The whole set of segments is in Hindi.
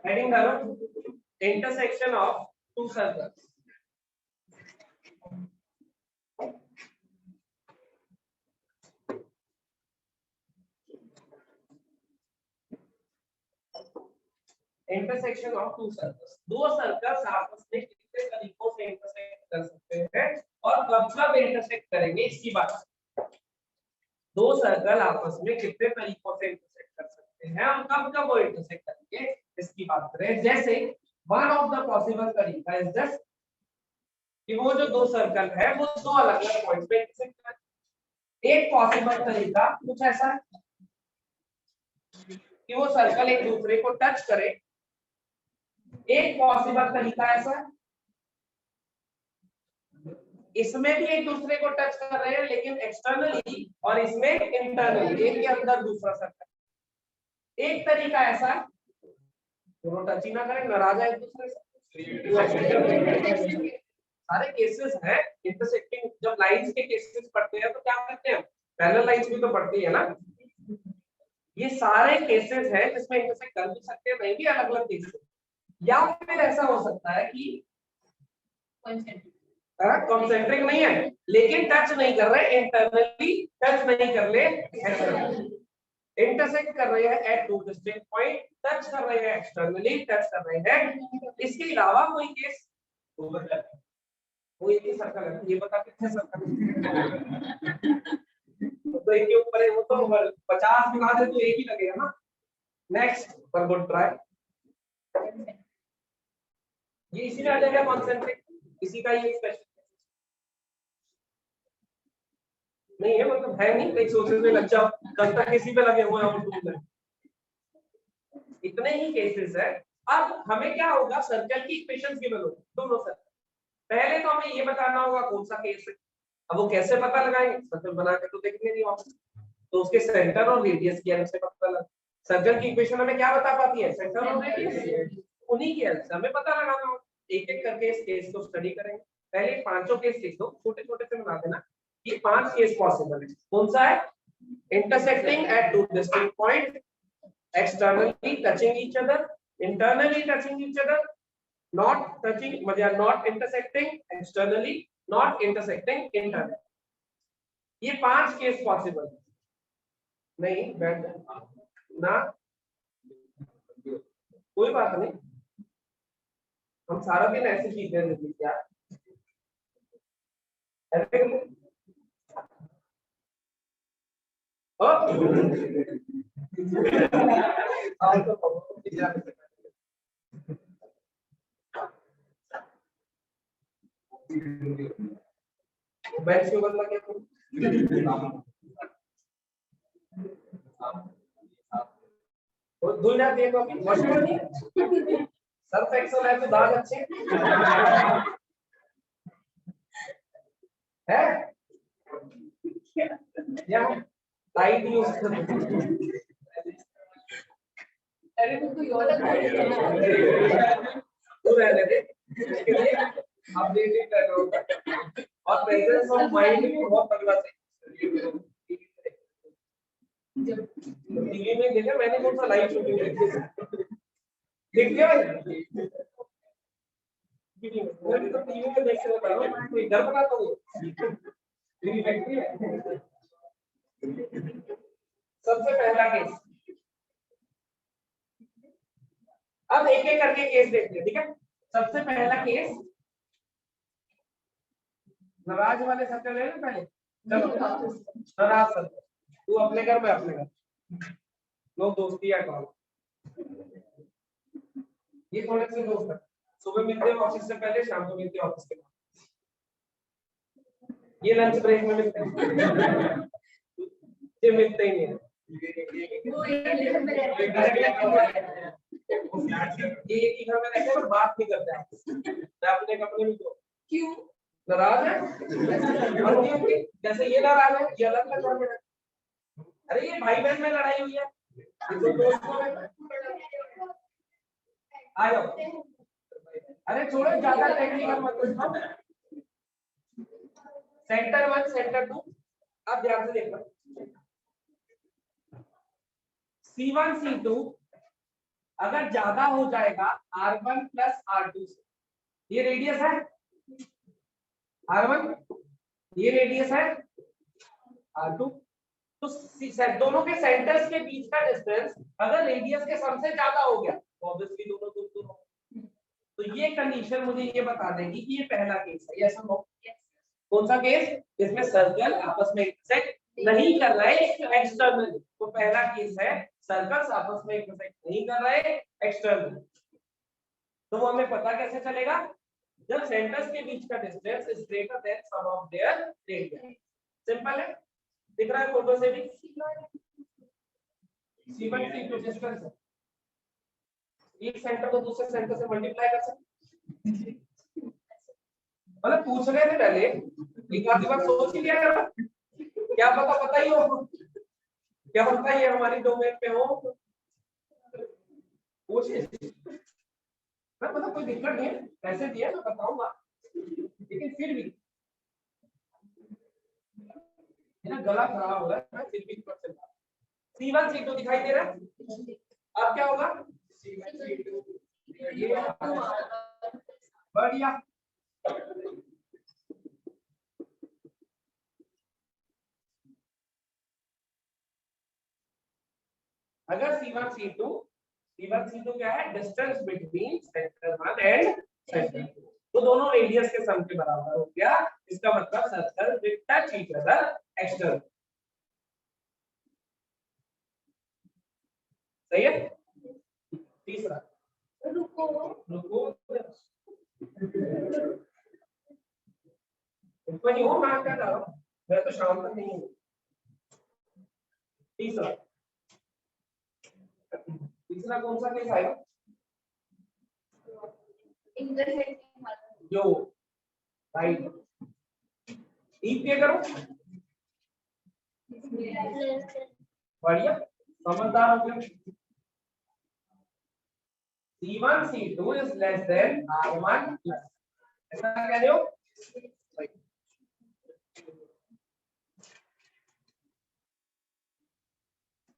हेडिंग डालो intersection of to circles. Intersection of to circles, दो सर्कल्स आपस में कितने तरीकों से इंटरसेक्ट कर सकते हैं और कब कब इंटरसेक्ट करेंगे इसकी बात। दो सर्कल आपस में कितने तरीकों से इंटरसेक्ट कर सकते हैं और कब कब वो इंटरसेक्ट करेंगे इसकी बात करें। जैसे वन ऑफ द पॉसिबल तरीका इज दिस कि वो जो दो सर्कल है वो दो अलग अलग पॉइंट्स पे इंटरसेक्ट करें। एक पॉसिबल तरीका कुछ ऐसा है कि वो सर्कल एक दूसरे को टच करे। एक पॉसिबल तरीका ऐसा है इसमें भी एक दूसरे को टच कर रहे हैं लेकिन एक्सटर्नली और इसमें इंटरनली, एक के अंदर दूसरा सर्कल। एक तरीका ऐसा है दोनों टच ही ना करें, नाराज है एक दूसरे से। सारे केसेस हैं इंटरसेक्टिंग, जब लाइंस के केसेस पढ़ते हैं तो क्या करते हैं, पैरेलल लाइंस भी तो पढ़ती है ना। ये सारे केसेस हैं जिसमें इंटरसेक्ट कर भी सकते हैं, नहीं भी अलग अलग केसेस। या फिर ऐसा हो सकता है कि कॉन्सेंट्रिक नहीं है लेकिन टच नहीं कर रहे, इंटरनली टच नहीं कर ले, इंटरसेक्ट कर रहे हैं at two distinct point, touch कर रहे हैं एक्सटर्नली, टच कर रहे हैं। इसके अलावा कोई केस वो एक ही सर्कल है, ये बता कितने सर्कल तो एक के ऊपर है, वो तो 50 बना दे तो एक ही लगेगा ना। नेक्स्ट पर गुड ट्राई, ये इसी में आ जाएगा कॉन्सेंट्रिक, इसी का ये स्पेशल नहीं है, मतलब है नहीं, कहीं सोचने में लग जाओ कल तक किसी पे लगे हुए हैं और दूर में। इतने ही केसेस है। अब हमें क्या होगा, सर्कल की इक्वेशंस गिवन होगी दोनों सर्कल। पहले तो हमें ये बताना होगा कौन सा केस है। अब वो कैसे पता लगाएंगे, सर्कल बना के तो देखेंगे नहीं ऑप्शन, तो उसके सेंटर और रेडियस की हेल्प से पता लगा। सर्कल की इक्वेशन हमें क्या बता पाती है, सेंटर और रेडियस, उन्हीं की हेल्प से हमें पता लगाना होगा। एक एक करके इस केस को स्टडी करेंगे। पहले पांचों केस देख दो, छोटे छोटे से बना देना। ये 5 केस पॉसिबल है। कौन सा है, intersecting at two distinct point, externally touching each other, internally touching each other, not touching, मतलब not intersecting externally, not intersecting internally। ये 5 केस पॉसिबल नहीं बैठ ना, कोई बात नहीं, हम सारा दिन ऐसे सीखते हैं क्या बेंच के बदला क्या धुल जाती है कॉफी, वॉशर नहीं सर्फ एक्सेल है तो दाग अच्छे है या लाइट यूज अरे तो रहने दे इसके लिए अपडेट कर रहा हूं और प्रेजेंस ऑफ माइंड भी बहुत तगड़ा चाहिए। जब टीवी में देखा मैंने, कौन सा लाइव शूटिंग देख लिया भाई, मैं तो टीवी में देख रहा था, मैं कोई घर बनाता हूँ मेरी फैक्ट्री है। सबसे पहला केस, अब एक एक करके केस देखते हैं, ठीक है। सबसे पहला केस नाराज वाले सर्कल है ना, पहले चलो नाराज सर्कल, तू अपने घर में अपने घर, लोग दोस्ती है कॉल, ये थोड़े से दोस्त है, सुबह मिलते हैं ऑफिस से पहले, शाम को मिलते हैं ऑफिस के बाद, ये लंच ब्रेक में मिलते हैं, ये मिलते ही नहीं है। ये एक ही घर में रहते हैं पर बात नहीं करते हैं, मैं अपने कपड़े में तो क्यों नाराज है, जैसे ये नाराज है, ये अलग अलग घर में। अरे ये भाई बहन में लड़ाई हुई है, तो दोस्तों में आ जाओ, अरे छोड़ो ज्यादा टेक्निकल मत पूछो। सेंटर 1 सेंटर 2, अब ध्यान से देखना, C1 C2 अगर ज्यादा हो जाएगा R1 प्लस R2 से, ये रेडियस है R1, ये रेडियस है R2, तो दोनों के सेंटर्स के बीच का डिस्टेंस अगर रेडियस के सम से ज्यादा हो गया तो ऑब्वियसली दोनों दूर दूर होंगे। तो ये कंडीशन मुझे ये बता देगी कि ये पहला केस है, यस और नो? कौन सा केस? जिसमें सर्कल आपस में इंटरसेक्ट नहीं कर रहे एक्सटर्नल, तो पहला केस है सर्कल्स आपस में इंटरसेक्ट नहीं कर रहे एक्सटर्नल। तो वो हमें पता कैसे चलेगा? जब सेंटर्स के बीच का distance is greater than sum of their radius. Simple है, दिख रहा है फोटो से भी। C1 C2 डिस्टेंस है, एक सेंटर को दूसरे सेंटर से मल्टीप्लाई कर सकते, मतलब पूछ रहे थे पहले, एक आधी बार सोच ही लिया करो, क्या पता ही हो, क्या पता ये हमारी डोमेन पे हो, पूछिए। मतलब कोई दिक्कत नहीं है, पैसे दिए मैं बताऊंगा, लेकिन फिर भी मेरा गला खराब हो रहा है, मैं फिर भी चल रहा। C1 C2 दिखाई दे रहा है, अब क्या होगा? C1 C2 बढ़िया। अगर C1 C2 क्या है? Distance between centre 1 and centre 2, तो दोनों रेडियस के सम के बराबर हो गया, इसका मतलब circle with touch each other external. सही है। तीसरा, रुको नहीं हो, मैं क्या कर रहा हूं, मैं तो शाम तक नहीं हूं। तीसरा कौन सा केस आएगा? जो राइट ई पे करो, बढ़िया, समझदार हो गए। C1 C2 is less than R1 plus, ऐसा कह रहे हो?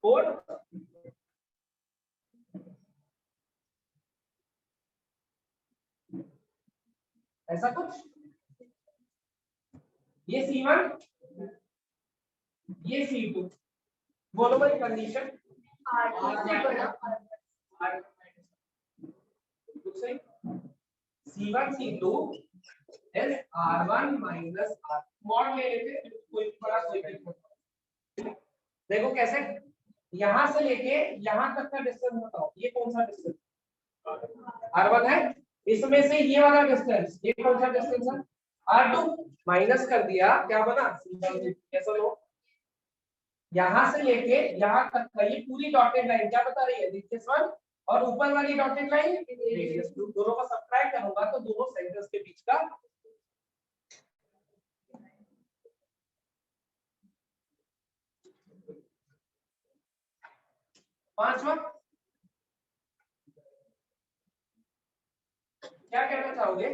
और ऐसा कुछ, ये C1 ये C2, बोलो भाई condition C1 C2 is R1 minus R, mod ले लेते, कोई बड़ा कोई नहीं। देखो कैसे, यहां से लेके यहां तक का डिस्टेंस बताओ, ये कौन सा डिस्टेंस? R1 है, इसमें से ये वाला डिस्टेंस, ये कौन सा डिस्टेंस है? R2, माइनस कर दिया, क्या बना? कैसा लो, यहां से लेके यहां तक का ये पूरी डॉटेड लाइन क्या बता रही है? रेडियस 1, और ऊपर वाली डॉटेड लाइन रेडियस 2, दोनों का सब्ट्रैक्ट करूंगा तो दोनों सेंटर्स के बीच का पांचवा क्या कहना चाहोगे?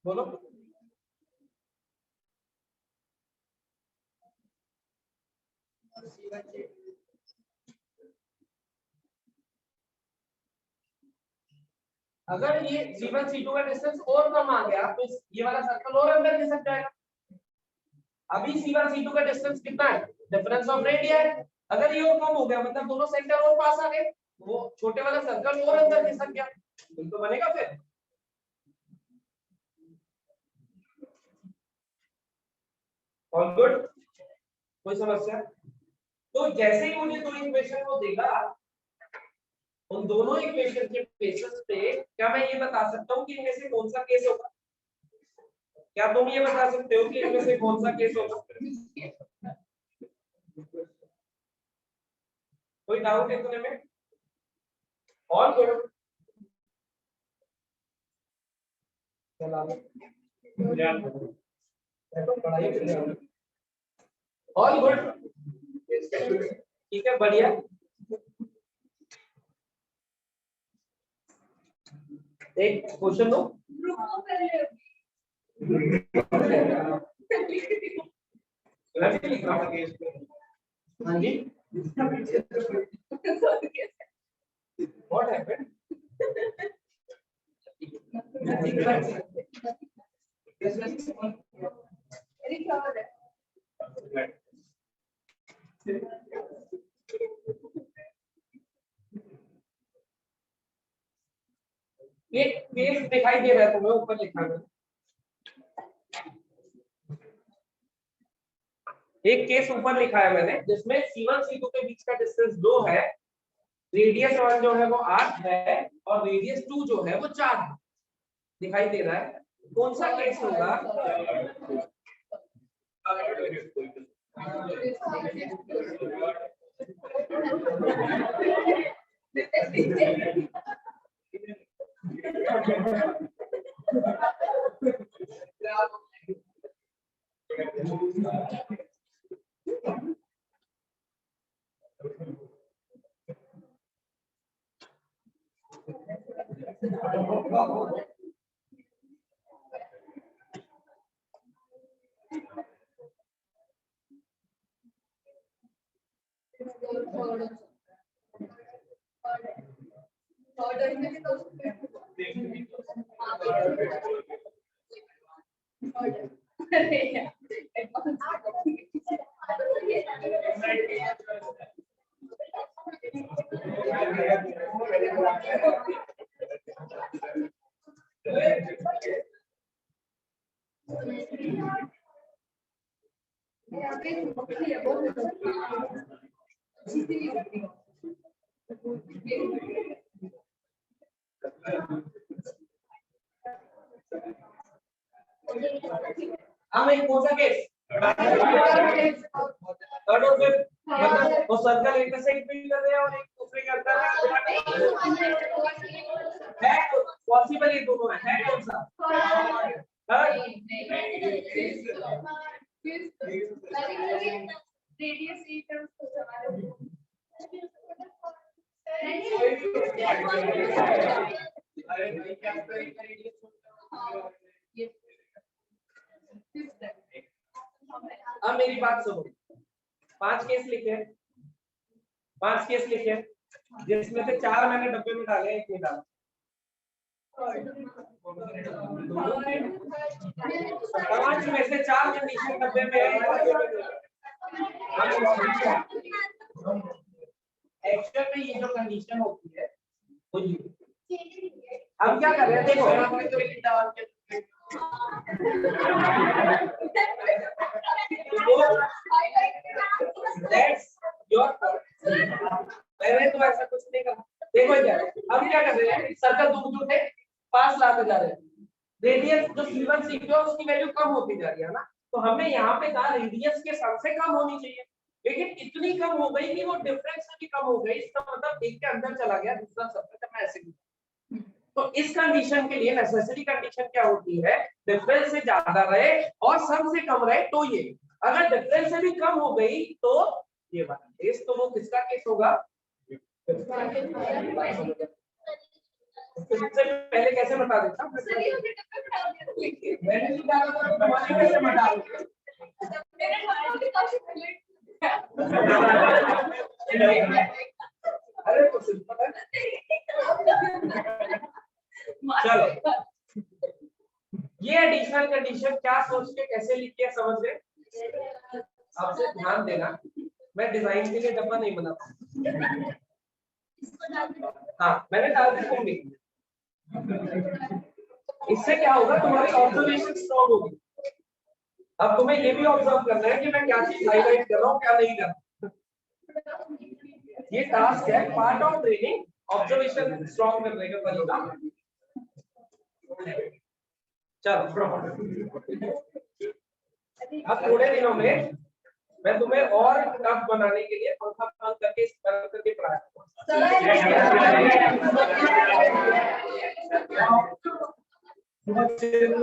बोलो। अगर ये C1 C2 का डिस्टेंस और कम आ गया तो ये वाला सर्कल और अंदर घिसक जाएगा। अभी C1 C2 का डिस्टेंस कितना है? डिफरेंस ऑफ रेडिया है, अगर ये और कम हो गया मतलब दोनों सेंटर और पास आ गए, वो छोटे वाला सर्कल और अंदर घिसक गया, तो बनेगा फिर। ऑल गुड, कोई समस्या? तो जैसे ही मुझे दो इक्वेशन को देगा, उन दोनों इक्वेशन के बेसिस पे क्या मैं ये बता सकता हूँ कि इनमें से कौन सा केस होगा? क्या तुम ये बता सकते हो कि इनमें से कौन सा केस होगा? कोई डाउट है तुम्हें में? और करो, चला तो पढ़ाई ऑल गुड, ठीक है, बढ़िया। एक क्वेश्चन दो, हाँ जी, what happened? एक केस दिखाई दे रहा है तुम्हें, ऊपर लिखा है, एक केस ऊपर लिखा है मैंने जिसमें C1 C2 के बीच का डिस्टेंस 2 है, रेडियस 1 जो है वो 8 है और रेडियस 2 जो है वो 4 है, दिखाई दे रहा है। कौन सा केस होगा? हम एक कौन सा केस? थर्ड और फिफ्थ, मतलब वो सर्कल एक साइड पे कर रहे हैं और एक दूसरे करता है पॉसिबल, ये दोनों है कौन सा? रेडियस 8 है उसको अब मेरी बात सुनो, 5 केस लिखे, 5 केस लिखे जिसमें से 4 मैंने डब्बे में डाले, एक नहीं डाला। 5 में से 4 कंडीशन डब्बे में है। एक्चुअल में ये जो कंडीशन होती है वो ये, अब क्या कर रहे हैं देखो, That's your मैंने तो ऐसा कुछ नहीं कहा, देखो क्या हम क्या कर रहे हैं, सर्कल दूर थे, पास लाते जा रहे हैं, रेडियस जो C1 C2 है उसकी वैल्यू कम होती जा रही है ना, तो हमने यहाँ पे कहा रेडियस के सम से कम होनी चाहिए, लेकिन इतनी कम हो गई कि वो डिफरेंस से भी कम हो गई, इसका मतलब एक के अंदर चला गया दूसरा सर्कल, मैं ऐसे तो इस कंडीशन के लिए नेसेसरी कंडीशन क्या होती है, डिफरेंस से ज्यादा रहे और सम से कम रहे, तो ये अगर डिफरेंस से भी कम हो गई तो ये वाला केस, तो वो किसका केस होगा? सबसे पहले कैसे बता देता मैंने नहीं डाला तो तुम्हारे कैसे बता अरे तो सिर्फ पता चलो, ये एडिशनल कंडीशन क्या सोच के कैसे लिखी है समझ गए? आपसे ध्यान देना, मैं डिजाइन के लिए डब्बा नहीं बनाता, हाँ मैंने डाल दी होंगी, इससे क्या होगा, तुम्हारी ऑब्जर्वेशन स्ट्रॉन्ग होगी। अब तुम्हें ये भी ऑब्जर्व करना है कि मैं क्या चीज हाईलाइट कर रहा हूँ क्या नहीं कर रहा, ये टास्क है part of training, observation strong करने का तरीका। चलो अब थोड़े दिनों में मैं तुम्हें और टफ बनाने के लिए पंखा बंद करके पढ़ा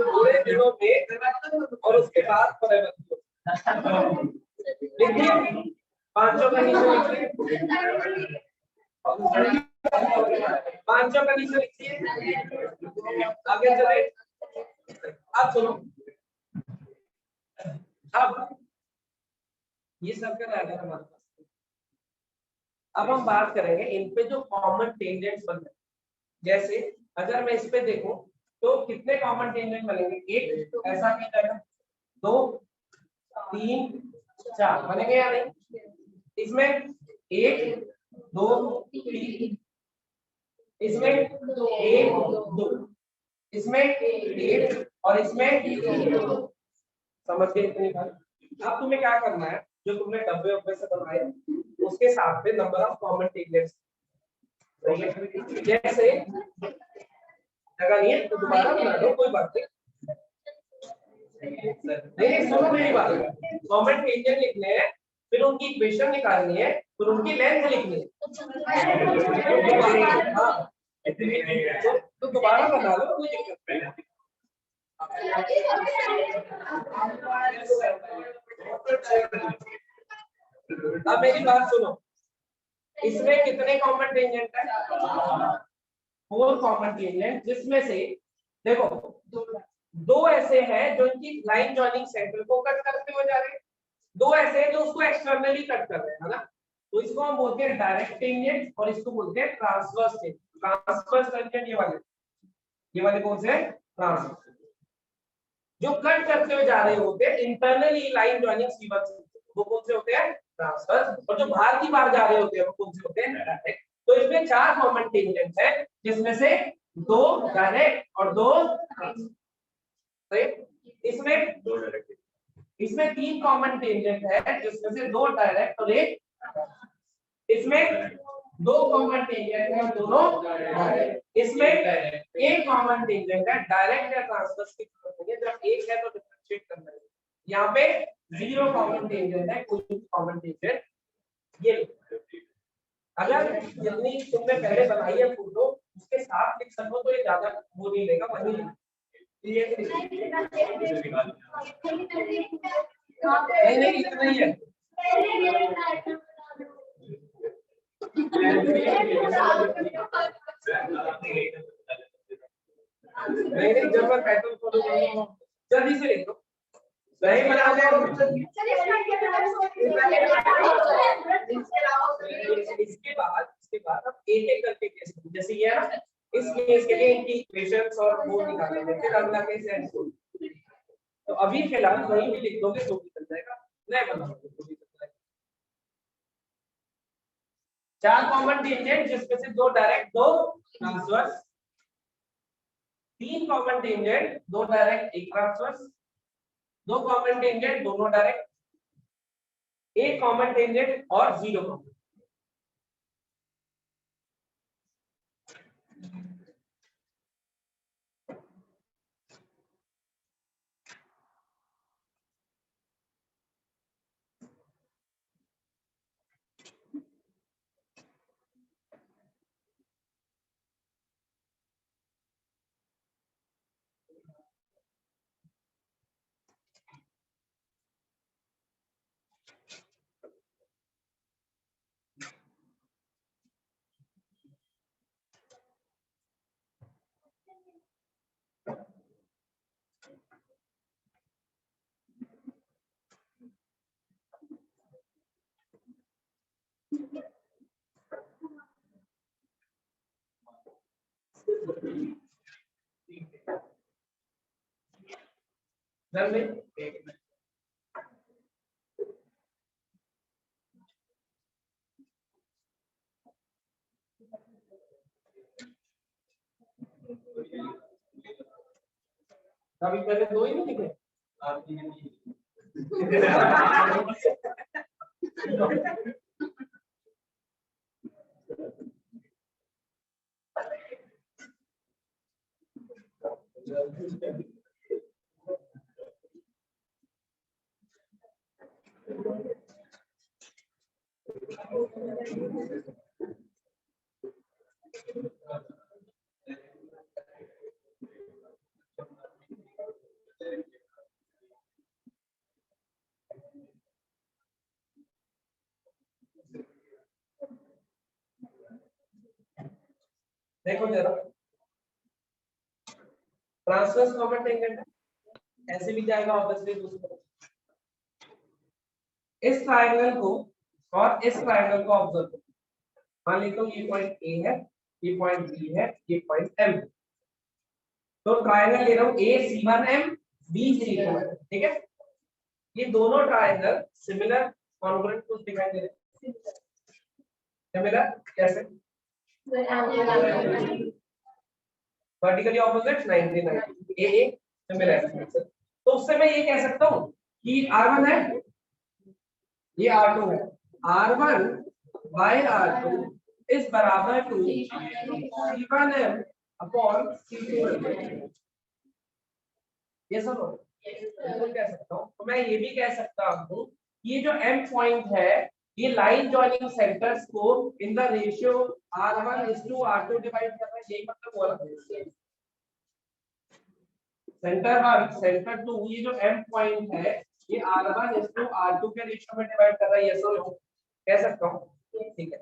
थोड़े दिनों में, और उसके बाद देखिए 5 कंडीशन लिखिए, 5 कंडीशन लिखिए, आगे चले। अब सुनो, अब ये सर्कल आ गया हमारे पास। अब हम बात करेंगे इन पे जो कॉमन टेंजेंट्स बन रहे हैं। जैसे अगर मैं इस पे देखूं तो कितने कॉमन टेंजेंट बनेंगे? एक ऐसा किया जाएगा, 2 3 4 बनेंगे या नहीं? इसमें 1 2 3, इसमें 1 2, इसमें 1 और इसमें 2। समझ गए इतनी बात? अब तुम्हें क्या करना है, जो तुमने डब्बे वब्बे से बनाए उसके साथ में नंबर ऑफ कॉमन टेंजेंट्स, जैसे जगह नहीं है तो दोबारा बना दो, कोई बात नहीं। नहीं सुनो मेरी बात, कॉमन टेंजेंट लिखने हैं, फिर उनकी इक्वेशन निकालनी है, फिर उनकी लेंथ लिखनी है। हाँ तो दोबारा बना लो, कोई दिक्कत नहीं। अब मेरी बात सुनो, इसमें कितने कॉमन टेंजेंट है? 4 कॉमन टेंजेंट, जिसमें से देखो 2 ऐसे हैं जो इनकी लाइन जॉइनिंग सेंटर को कट करते हुए जा रहे हैं, 2 ऐसे हैं जो उसको एक्सटर्नली कट कर रहे हैं, है ना? तो इसको हम बोलते हैं डायरेक्ट टेंजेंट और इसको बोलते हैं ट्रांसवर्स टेंजेंट। ट्रांसवर्स टेंजेंट ये वाले कौन से हैं? ट्रांसवर्स। जो कट करते हुए जा रहे होते हैं इंटरनली लाइन जॉइनिंग C1 वो कौन से होते हैं? ट्रांसवर्स। और जो बाहर की बार जा रहे होते हैं वो कौन से होते हैं? डायरेक्ट। तो इसमें 4 कॉमन टेंजेंट है, जिसमें से 2 डायरेक्ट और 2 इसमें 2 डायरेक्ट, इसमें 3 कॉमन टेंजेंट है, जिसमें से 2 डायरेक्ट और 1, इसमें 2 कॉमन टेंजेंट है, दोनों डायरेक्ट, इसमें एक कॉमन टेंजेंट है, डायरेक्ट या ट्रांसवर्स की जरूरत नहीं है, जब एक है तो डिफरेंशिएट करना है। यहाँ पे 0 कॉमन टेंजेंट है, कोई कॉमन टेंजेंट ये। अगर जितनी तुमने पहले बनाई है फोटो उसके साथ लिख सको तो ये ज्यादा वो नहीं लेगा, वही नहीं इतना ही है। नहीं जब मैं पैटर्न फॉलो करूंगा जल्दी से लिख दो, नहीं बना दे। इसके बाद अब एक एक करके केस, जैसे ये है ना, इस केस के लिए इनकी इक्वेशंस और वो निकालेंगे, फिर अगला केस है। तो अभी फिलहाल वही भी लिख दोगे तो भी चल जाएगा, नहीं बनाओगे तो भी चल जाएगा। 4 कॉमन टेंजेंट, जिसमें से 2 direct 2 transverse, 3 common tangent, 2 direct 1 transverse, 2 common tangent दोनों डायरेक्ट, 1 कॉमन टेंजेंट और 0 कॉमन। अभी पहले 2 ही नहीं लिखे देखो जरा, ट्रांसवर्स कॉमन टेंजेंट है, ऐसे भी जाएगा ऑब्वियसली दूसरी तरफ, इस ट्रायंगल को और इस ट्रायंगल को ऑब्जर्व करो। मान लेता हूं ये पॉइंट ए है, ये पॉइंट बी है, ये पॉइंट एम। तो ट्रायंगल ले रहा हूं ए C1M B C2, ठीक है। ये दोनों ट्रायंगल सिमिलर कॉन्ग्रुएंट को दिखाई दे रहे हैं। सिमिलर कैसे? Vertically opposite 90 90 a similar. तो उससे मैं ये कह सकता हूं कि R1 है, ये R2 है, R1 बाय R2 इस बराबर टू C1M अपॉन C2M। ये सुनो, बिल्कुल कह सकता हूँ। तो मैं ये भी कह सकता हूँ ये जो M पॉइंट है ये लाइन जॉइनिंग सेंटर्स को in the ratio R1:R2 divide कर रहा है, यही मतलब हुआ। सेंटर 1 सेंटर 2 ये जो M पॉइंट है ये R1:R2 के रेशियो में डिवाइड कर रहा है, यस और नो कह सकता हूँ, ठीक है।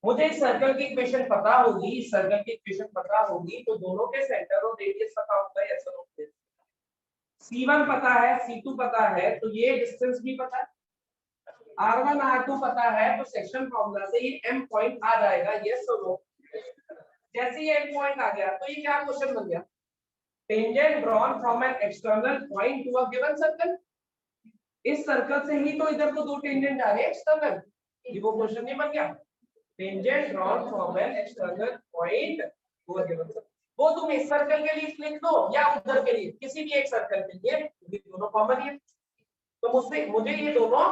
मुझे इस सर्कल की इक्वेशन पता होगी, इस सर्कल की इक्वेशन पता होगी तो दोनों के सेंटर और रेडियस पता होता है, यस और नो। C1 पता है, C2 पता है, तो ये डिस्टेंस भी पता है। R1 R2 पता है, तो सेक्शन फार्मूला से ये M पॉइंट आ जाएगा, यस और नो। जैसे ये M पॉइंट आ गया तो ये क्या क्वेश्चन बन गया? Tangent drawn from an external point to a given circle. इस सर्कल से ही तो इधर को दो टेंजेंट आ रहे हैं एक्सटर्नल, ये वो क्वेश्चन नहीं बन गया? Tangent drawn from an external point to a given circle, वो तुम इस सर्कल के लिए लिख दो या उधर के लिए, किसी भी एक सर्कल के लिए, ये दोनों कॉमन है। तो मुझे ये दोनों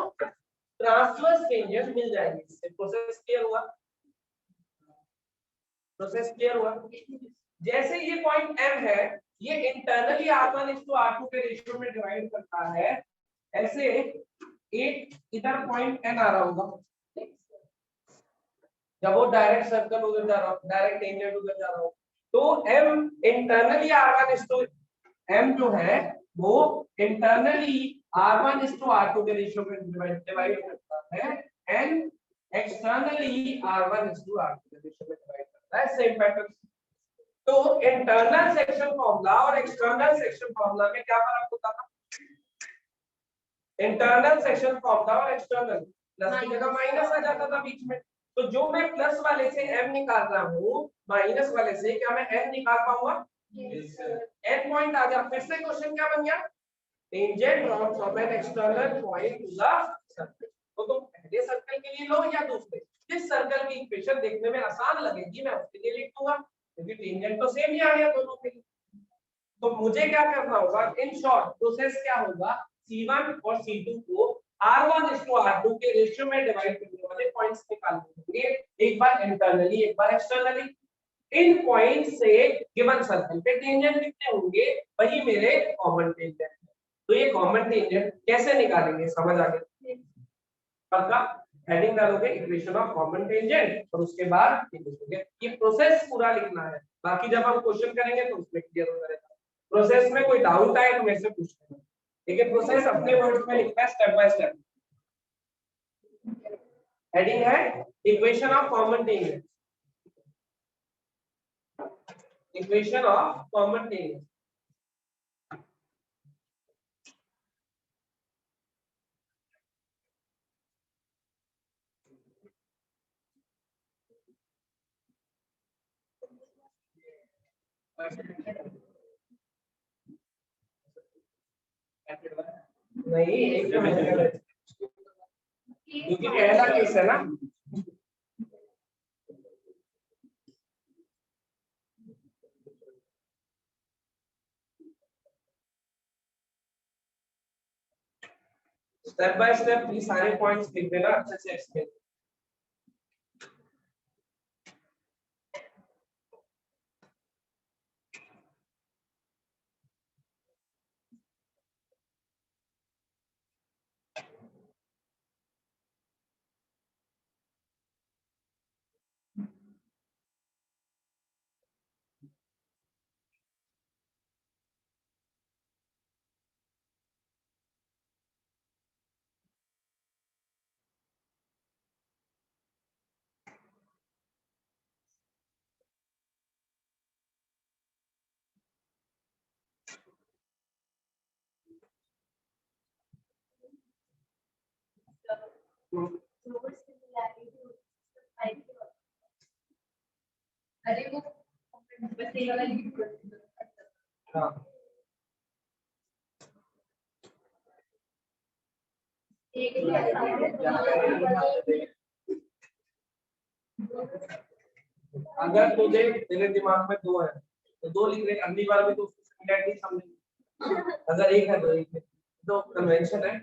ट्रांसवर्स टेंजेंट मिल जाएंगे। इससे प्रोसेस क्लियर हुआ? प्रोसेस क्लियर हुआ? जैसे ये पॉइंट M है ये इंटरनली R1:R2 के रेशियो में डिवाइड करता है, ऐसे एक इधर पॉइंट N आ रहा होगा जब वो डायरेक्ट सर्कल उधर जा रहा हो, डायरेक्ट टेंजेंट उधर जा रहा हो, तो M इंटरनली M जो है वो इंटरनली R1:R2 के रेशियो में डिवाइड करता है, N एक्सटर्नली R1:R2 के रेशियो में डिवाइड करता है, सेम पैटर्न। तो इंटरनल सेक्शन फॉर्मूला और एक्सटर्नल सेक्शन फॉर्मूला में क्या फर्क होता था? इंटरनल सेक्शन फॉर्मूला और एक्सटर्नल प्लस की जगह माइनस आ जाता था बीच में। तो जो मैं प्लस वाले से M निकाल रहा हूँ माइनस वाले से क्या मैं N निकाल पाऊंगा? N पॉइंट आ गया। फिर से क्वेश्चन क्या बन गया? Tangent drawn from an external point to the circle. तो तुम पहले सर्कल के लिए लो या दूसरे, जिस सर्कल की इक्वेशन देखने में आसान लगेगी मैं उसके लिए लिख दूंगा, क्योंकि टेंजेंट तो सेम ही आ गया दोनों के लिए। तो मुझे क्या करना होगा? इन शॉर्ट प्रोसेस क्या होगा? C1 और C2 को R1:R2 के रेशियो में डिवाइड करने वाले पॉइंट्स निकालने होंगे, एक बार इंटरनली एक बार एक्सटर्नली। इन पॉइंट से गिवन सर्कल पे टेंजेंट कितने होंगे वही मेरे कॉमन टेंजेंट। तो ये कॉमन टेंजेंट कैसे निकालेंगे समझ आ गया? पक्का? हेडिंग डालोगे इक्वेशन ऑफ कॉमन टेंजेंट और उसके बाद लिखोगे। ये प्रोसेस पूरा लिखना है, बाकी जब हम क्वेश्चन करेंगे तो उसमें क्लियर हो जाएगा। प्रोसेस में कोई डाउट आए तो मेरे से पूछ लेना, लेकिन प्रोसेस अपने वर्ड्स में लिखना है स्टेप बाय स्टेप। हेडिंग है equation of common tangent, equation of common tangent. नहीं एक जो है क्योंकि पहला केस है ना, स्टेप बाय स्टेप ये सारे पॉइंट्स लिख देना अच्छे से एक्सप्लेन। अरे वो बस ये वाला यूज करते हैं। हाँ अगर तुझे तेरे दिमाग में दो है तो दो लिख ले, अगली बार भी तो उसको सिमिलैरिटी समझेंगे। अगर एक है तो एक है, तो कन्वेंशन है,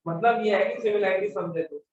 मतलब ये है कि सिमिलैरिटी समझे तो।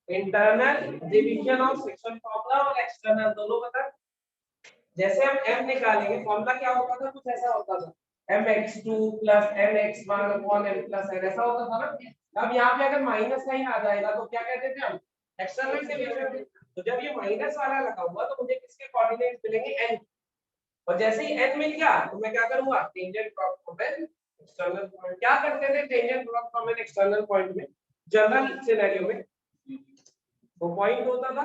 Internal division of section formula और एक्सटर्नल दोनों बता। जैसे हम m निकालेंगे, फॉर्मूला क्या होता था, कुछ ऐसा होता था mx2 plus mx1 upon m plus n, ऐसा होता था ना। अब यहाँ पे अगर माइनस साइन आ जाएगा तो क्या कहते थे हम, एक्सटर्नल डिवीजन। तो जब ये माइनस वाला लगा हुआ तो मुझे किसके कोऑर्डिनेट्स मिलेंगे, n। और जैसे ही n मिल गया तो मैं क्या करूंगा, tangent drop from an external point. क्या करते थे tangent drop from an external point में, जनरल सिनेरियो में वो पॉइंट होता था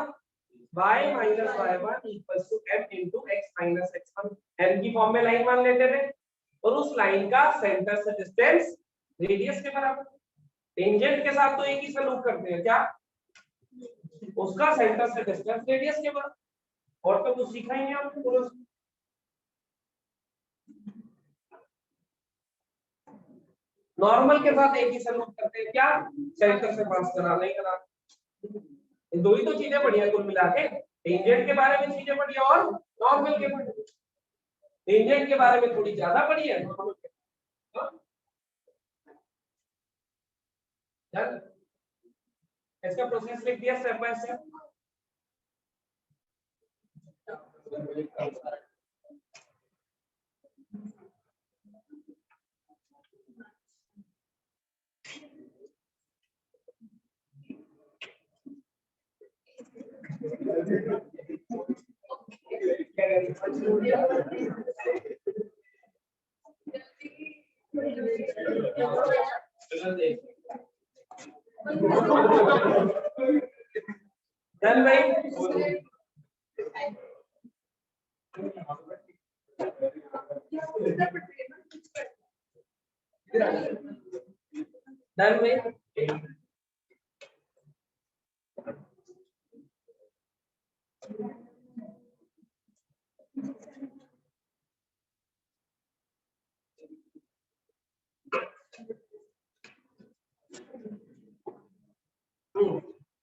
y minus y1 equals to m into x minus x1। n की फॉर्म में लाइन मान लेते थे और उस लाइन का सेंटर से डिस्टेंस रेडियस के बराबर। टेंजेंट के साथ तो एक ही सलूक करते हैं, क्या उसका सेंटर से डिस्टेंस रेडियस के बराबर। और तो कुछ सीखा ही नहीं आपने पूरा। नॉर्मल के साथ एक ही सलूक करते हैं, क्या सेंटर से पास करा नहीं करा। दो ही तो चीजें बढ़िया कुल मिला के, टेंजेंट के बारे में चीजें बढ़िया और नॉर्मल के बारे में। टेंजेंट के बारे में थोड़ी ज्यादा पढ़ी है, नॉर्मल के। डन, इसका प्रोसेस लिख दिया स्टेप बाय स्टेप। डन भाई, डन भाई।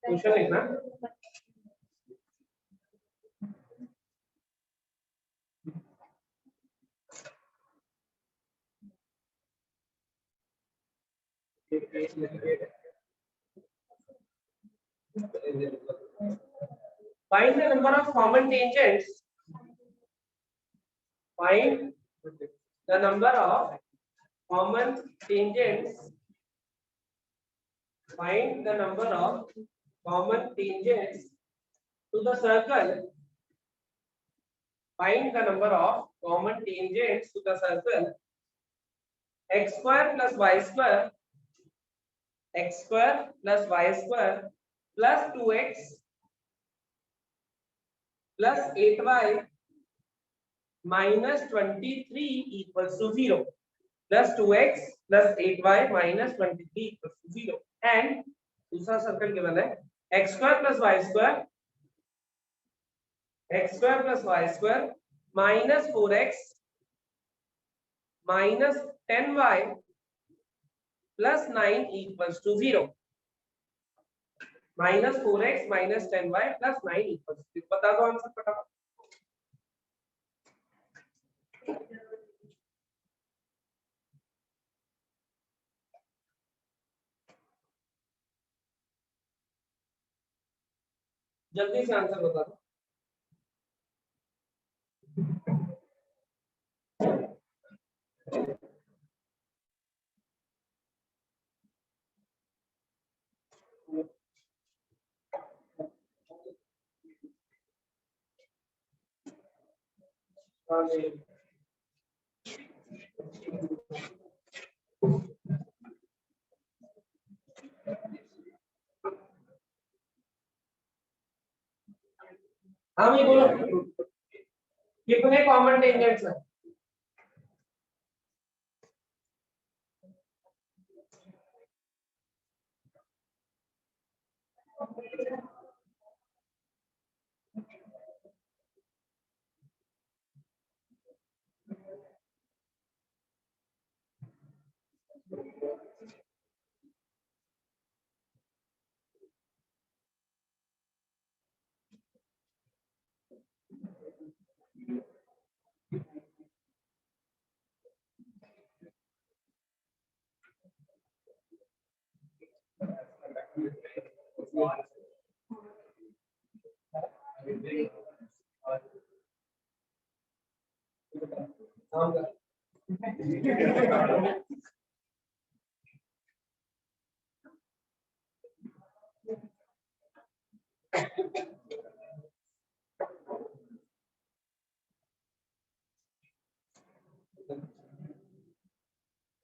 क्वेश्चन लिखना। Find the number of common tangents. Find the number of common tangents. Find the number of common tangents to the circle. Find the number of common tangents to the circle x square plus y square, x square plus y square plus 2x plus 8y minus 23 equals to 0, plus 2x plus 8y minus 23 equals to 0। and दूसरा सर्कल गिवन है x square plus y square minus 4x minus 10y plus 9 equals to 0। minus 4x minus 10y plus 9 equals to 0। बता दो आंसर फटाफट। जल्दी से आंसर बता दो। हाँ भाई बोलो, कितने कॉमन टेंजेंट्स हैं?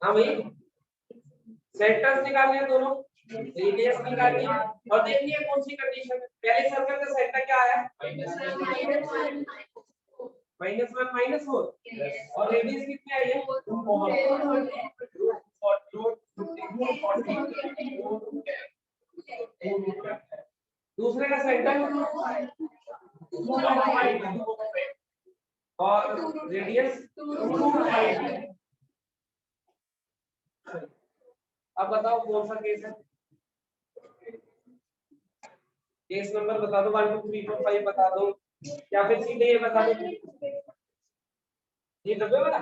हाँ भाई, सेंटर्स निकालने हैं दोनों, रेडियस निकालनी है और देखनी है कौन सी कंडीशन है। पहले सर्कल का सेंटर क्या आया? -1 -4 और रेडियस कितनी आई है? दूसरे का सेंटर और रेडियस 2 अब बताओ कौन सा केस है? केस नंबर बता दो, 1 2 3 4 5 बता दो, या फिर सीधे ये बता दो। ये डब्बे वाला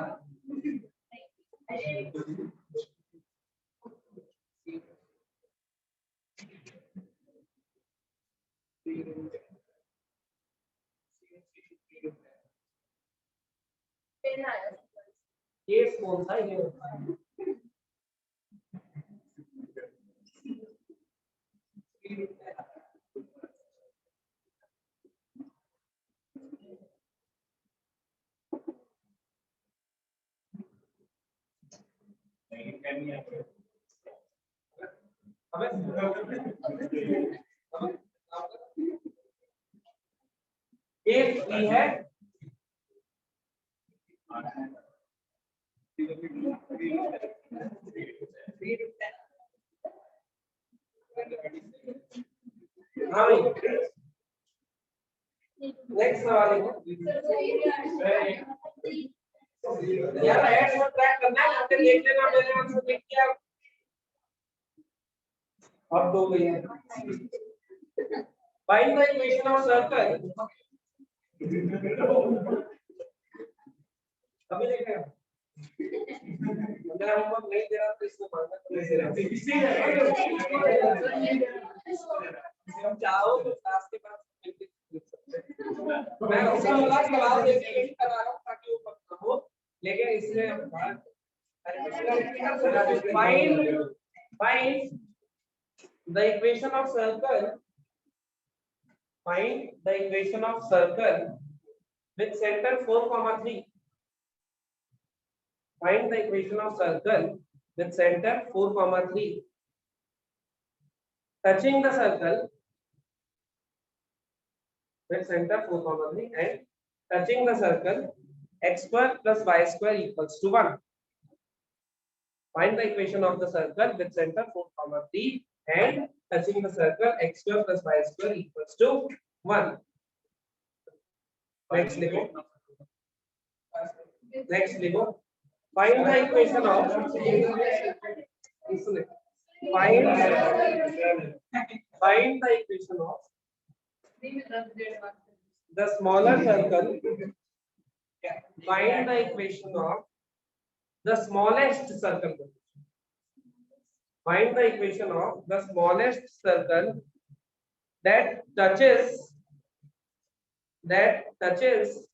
केस कौन सा ये? केस बी है हाँ भाई। नेक्स्ट सवाल यार ऐड और ट्रैक करना है, आगे देख लेना, मैंने आंसर देख लिया। अब दो गई है। Find the equation of circle. अभी देखें अगर हम नहीं दे रहा तो इसको मानना तो नहीं दे रहा। हम चाहो तो क्लास के पास मैं उसका वाला सवाल देखने के लिए करा रहा हूं ताकि वो पक्का हो, लेकिन इसमें find the equation of circle, find the equation of circle with center 4,3. Find the equation of circle with center 4,3. Touching the circle with center 4,3 and touching the circle x square plus y square equals to 1. Find the equation of the circle with center 4,3 and touching the circle x square plus y square equals to 1. Next लिखो. Next लिखो. Find the equation of find the equation of the smaller circle. Find the equation of the smallest circle. Find the equation of the smallest circle that touches that touches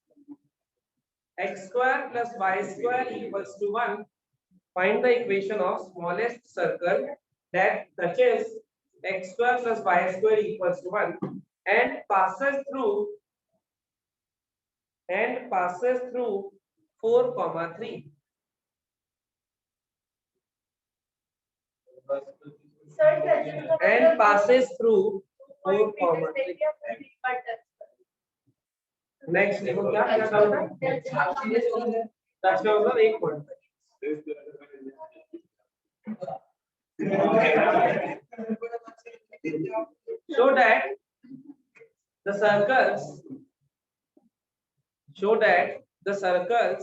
x square plus y square equals to 1. Find the equation of smallest circle that touches x square plus y square equals to 1 and passes through 4, 3. And passes through 4, 3. Next देखो क्या क्या करना है टच का मतलब 1 point so that the circles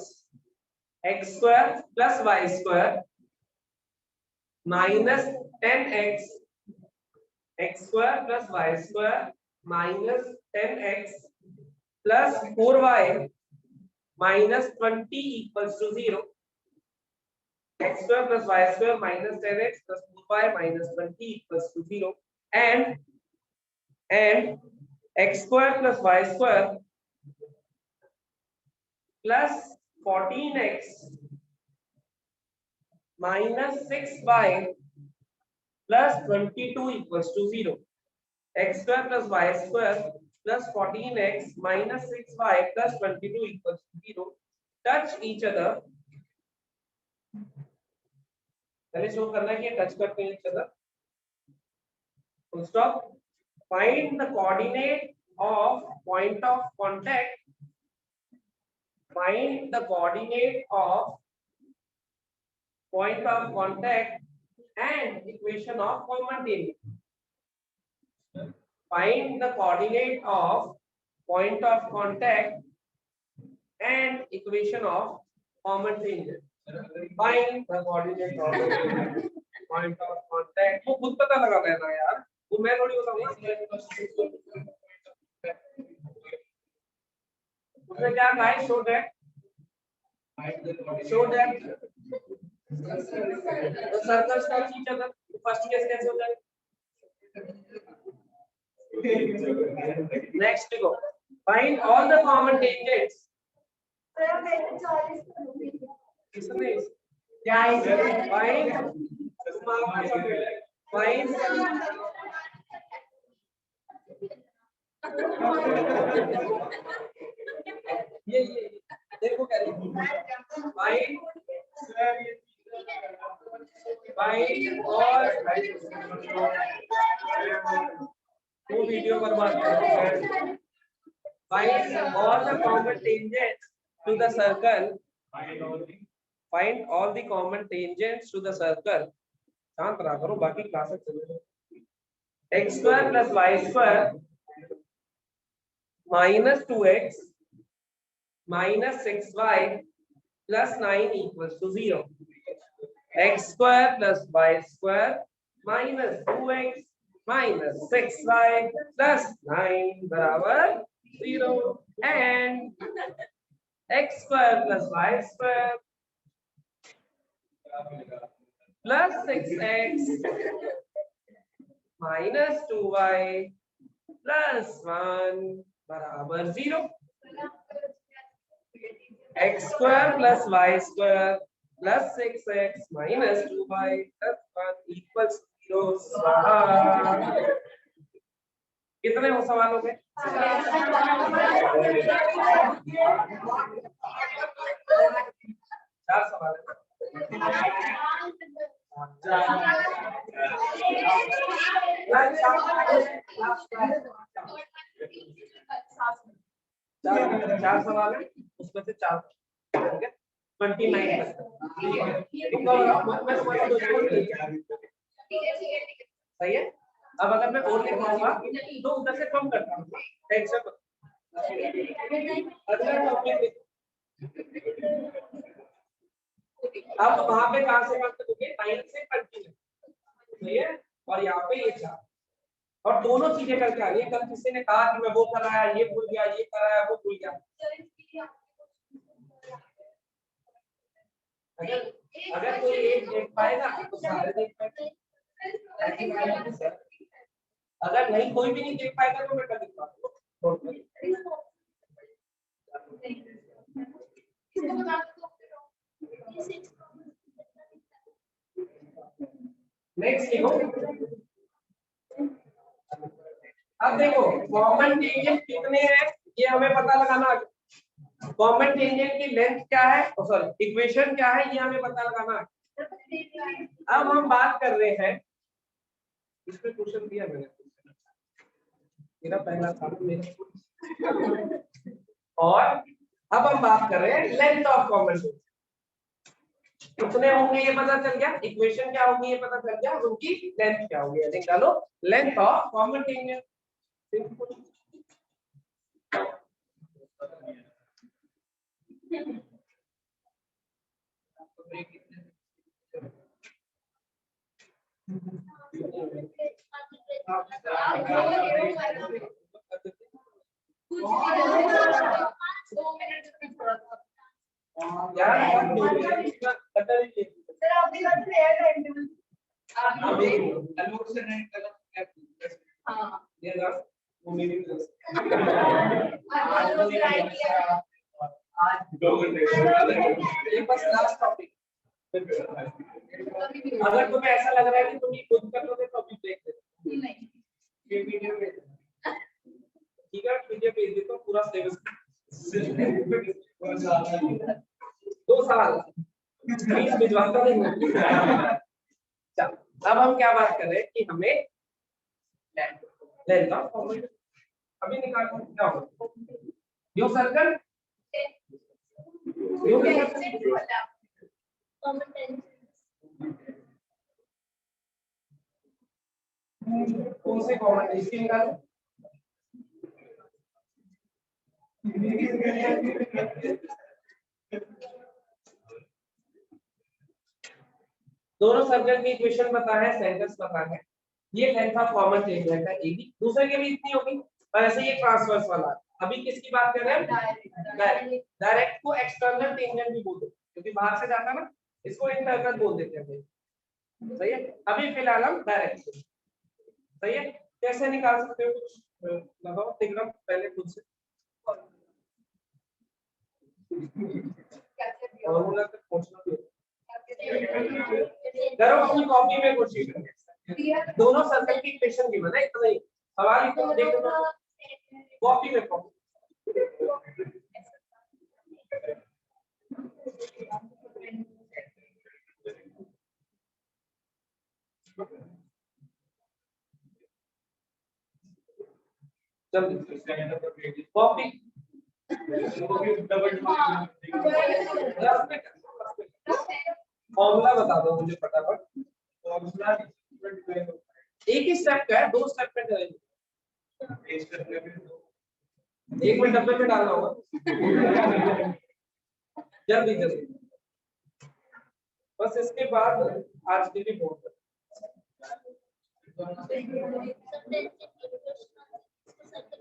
x square plus y square minus 10x x square plus y square minus 10x plus 4y minus 20 equals to 0. X square plus y square minus 10x plus 4y minus 20 equals to 0. And x square plus y square plus 14x minus 6y plus 22 equals to 0. X square plus y square plus 14x minus 6y plus 22 equals to 0 touch each other. पहले शो करना है कि टच करते हैं each other. Full stop. Find the coordinate of point of contact. Find the coordinate of point of contact and equation of common tangent. Find the coordinate of point of contact and equation of common tangent. Find the coordinate of point of contact. वो खुद पता लगा लेना यार, वो मैं थोड़ी बताऊंगा. उसने क्या कहा है? Show that the circles touch each other. First case कैसे होता है? Next go. Find all the common tangents. Find ये देखो क्या find और वो वीडियो बर्बाद करो. Find all the common tangents to the circle. Find all the common tangents to the circle. शांत रहा करो, बाकी क्लासेस चलेंगे. X square plus y square minus 2x minus 6y plus 9 equals to 0. X square plus y square minus 2x minus 6y plus 9 बराबर 0. And x square plus y square plus 6x minus 2y plus 1 बराबर 0. x square plus y square plus 6x minus 2y plus 1 equals 0. कितने हो सवाल हो गए? 4 सवाल है. चार सवाल है, उसमें से 4 ठीक है. 29 सही है. अब अगर मैं और लिखूंगा तो उधर से कम करता हूँ. टेंशन मत. अगला टॉपिक अब वहां पे कहां से करते होंगे? 9 से कंटिन्यू. सही है. और यहाँ पे ये 4 और दोनों चीजें करके आ रही है. कल किसी ने कहा कि मैं वो कर रहा है, ये भूल गया, ये कर रहा है, वो भूल गया. अगर कोई एक देख पाएगा तो सारे देख पाएंगे. अगर नहीं कोई भी नहीं देख पाएगा तो मैं कर दूंगा. नेक्स्ट लिखो। अब देखो कॉमन टेंजेंट कितने हैं ये हमें पता लगाना है। कॉमन टेंजेंट की लेंथ क्या है, सॉरी इक्वेशन क्या है ये हमें पता लगाना है। अब हम बात कर रहे हैं, इसमें क्वेश्चन दिया मैंने, मेरा पहला था मेरा। और अब हम बात कर रहे हैं लेंथ ऑफ कॉमन टेंजेंट कितने होंगे ये पता चल गया, इक्वेशन क्या होगी ये पता चल गया, उनकी लेंथ क्या होगी। हेडिंग डालो लेंथ ऑफ कॉमन टेंजेंट। बस लास्ट टॉपिक, अगर तुम्हें ऐसा लग रहा है कि तुम ये खुद कर लोगे तो अभी देख लेते नहीं, ये वीडियो भेज ठीक है, वीडियो भेज देता हूँ पूरा सिलेबस 2 साल फीस भिजवाता नहीं। चल अब हम क्या बात कर रहे हैं कि हमें लेंथ ऑफ कॉमन अभी निकालना क्या होगा, यो सर्कल यो कौन से कॉमन इसकी निकालो। दोनों सर्कल की इक्वेशन पता है, सेंटर्स पता है, ये लेंथ ऑफ कॉमन टेंजेंट है एबी, दूसरे के भी इतनी होगी और ऐसे ये ट्रांसवर्स वाला। अभी किसकी बात कर रहे हैं, डायरेक्ट को एक्सटर्नल टेंजेंट भी बोलते हैं क्योंकि बाहर से जाता ना, इसको इंटरनल बोल देते हैं। सही है, अभी फिलहाल हम डायरेक्ट, सही है। कैसे निकाल सकते हो, कुछ लगाओ दिग्गम पहले खुद से फॉर्मूला तक पहुंचना भी करो अपनी कॉपी में कोशिश करो। दोनों सर्कल की इक्वेशन गिवन है, इतना ही सवाल को देखो कॉपी में कॉपी। कॉपी फॉर्मूला बता दो मुझे फटाफट। एक ही स्टेप का है, 2 स्टेप में करेंगे। एक में डब्बे में डालना होगा जल्दी जल्दी। बस इसके बाद आज के लिए बहुत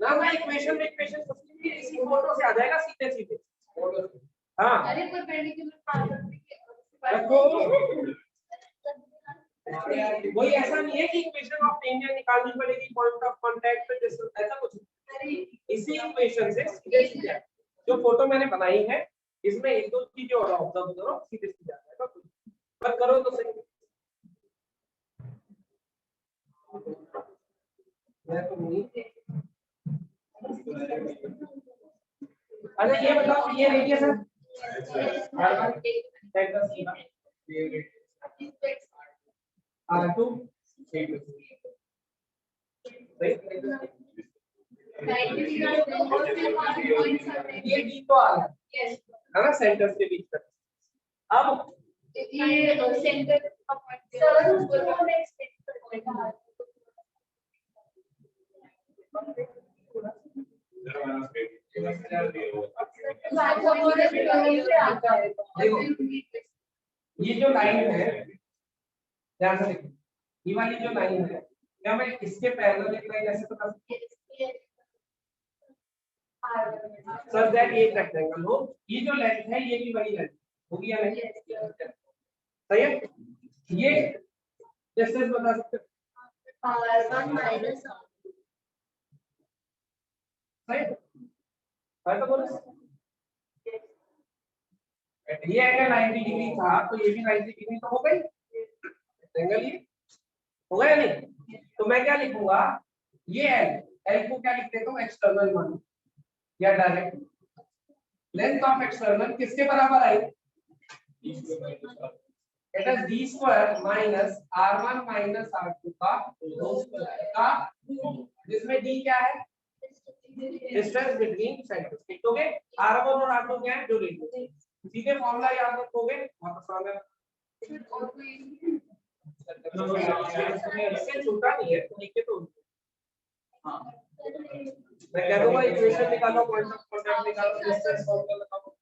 ना इक्वेशन में इक्वेशन इसी फोटो से आ जाएगा सीधे सीधे। हाँ अरे कोई वही ऐसा नहीं है कि इक्वेशन ऑफ टेंजेंट निकालनी पड़ेगी पॉइंट ऑफ कांटेक्ट पे, ऐसा कुछ इसी इक्वेशन से सीधे सीधे जो फोटो मैंने बनाई है इसमें एक दो चीजें और ऑब्जर्व करो, सीधे सीधे आ जाएगा। पर करो तो सही। मैं तो नहीं, अच्छा ये बताओ ये रेडियस है R2 ये D तो आ रहा है ना सेंटर्स के बीच में। अब ये सेंटर देखो ये जो लाइन है ध्यान से देखो, ये वाली जो लाइन है क्या मैं इसके पैरेलल एक लाइन ऐसे बता सकता हूं सर दैट ये रेक्टेंगल हो, ये जो लेंथ है ये भी वही लेंथ होगी या नहीं, सही है। ये डिस्टेंस बता सकते हैं r1 माइनस सही है तो बोलो ये एंगल 90 डिग्री था तो ये भी 90 डिग्री तो हो गई एंगल, ये हो गया नहीं? तो मैं क्या लिखूंगा, ये एल को क्या लिख देता हूँ एक्सटर्नल मान, या डायरेक्ट लेंथ ऑफ एक्सटर्नल किसके बराबर आई, it is d square minus r1 minus r2 का होल स्क्वायर का, जिसमें d क्या है, डिस्टेंस बिटवीन सेंटर्स। लिखोगे r1 और r2 क्या है, जो रेडियस, सीधे फॉर्मूला याद रखोगे, वापस आ गया इससे छोटा नहीं है तो लिखे तो हां मैं कह दूंगा इक्वेशन निकालो, पॉइंट ऑफ कांटेक्ट निकालो, डिस्टेंस फॉर्मूला लगाओ,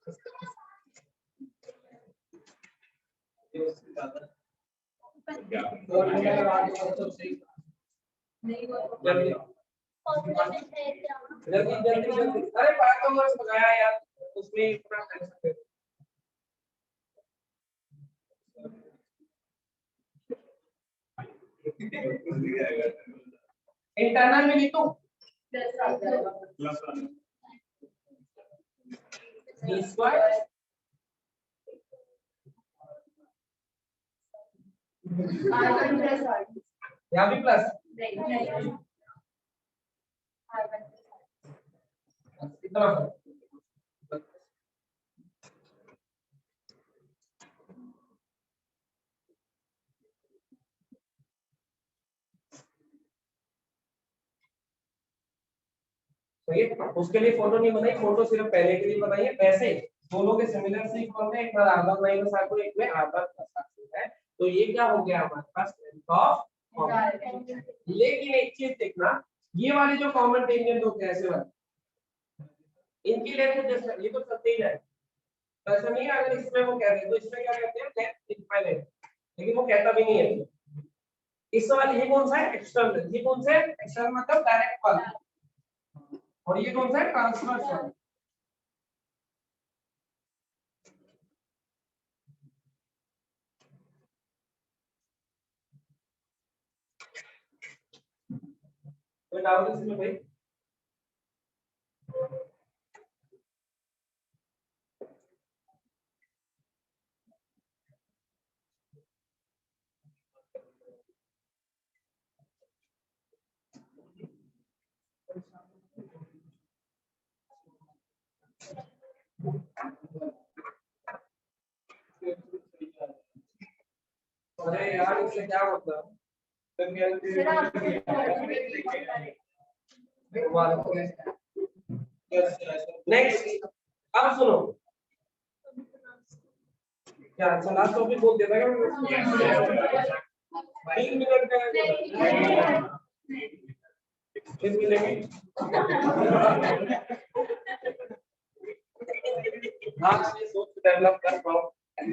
जल्दी जल्दी जल्दी, अरे पाइथागोरस लगाया यार, उसमें इतना टेंशन है। इंटरनल में लिखो d स्क्वायर यहाँ भी प्लस इतना सही है। उसके लिए फोटो नहीं बनाई, फोटो सिर्फ पहले के लिए बनाई है। वैसे दोनों के सिमिलर से इक्वल है, एक बार r1 माइनस r2, एक में r1 प्लस r2 है, तो ये क्या हो गया हमारे पास लेंथ ऑफ कॉम्ब। लेकिन एक चीज देखना, ये वाली जो कॉमन टेंजेंट होते हैं ऐसे वाले, इनकी लेंथ जैसे ये तो चलते ही है, ऐसा नहीं है। अगर इसमें वो कह रहे तो इसमें क्या कहते हैं, लेंथ इनफाइनाइट, लेकिन वो कहता भी नहीं है। इस वाले ये कौन सा है, एक्सटर्नल, ये कौन सा है एक्सटर्नल मतलब डायरेक्ट वाला, और ये कौन सा है ट्रांसवर्स वाला। तो डाउट इसमें भाई, अरे यार इससे क्या मतलब, नेक्स्ट अब सुनो, क्या चला तो भी बोल देता है 3 मिनट का फिर मिलेंगे। हाँ सोच डेवलप कर पाओ।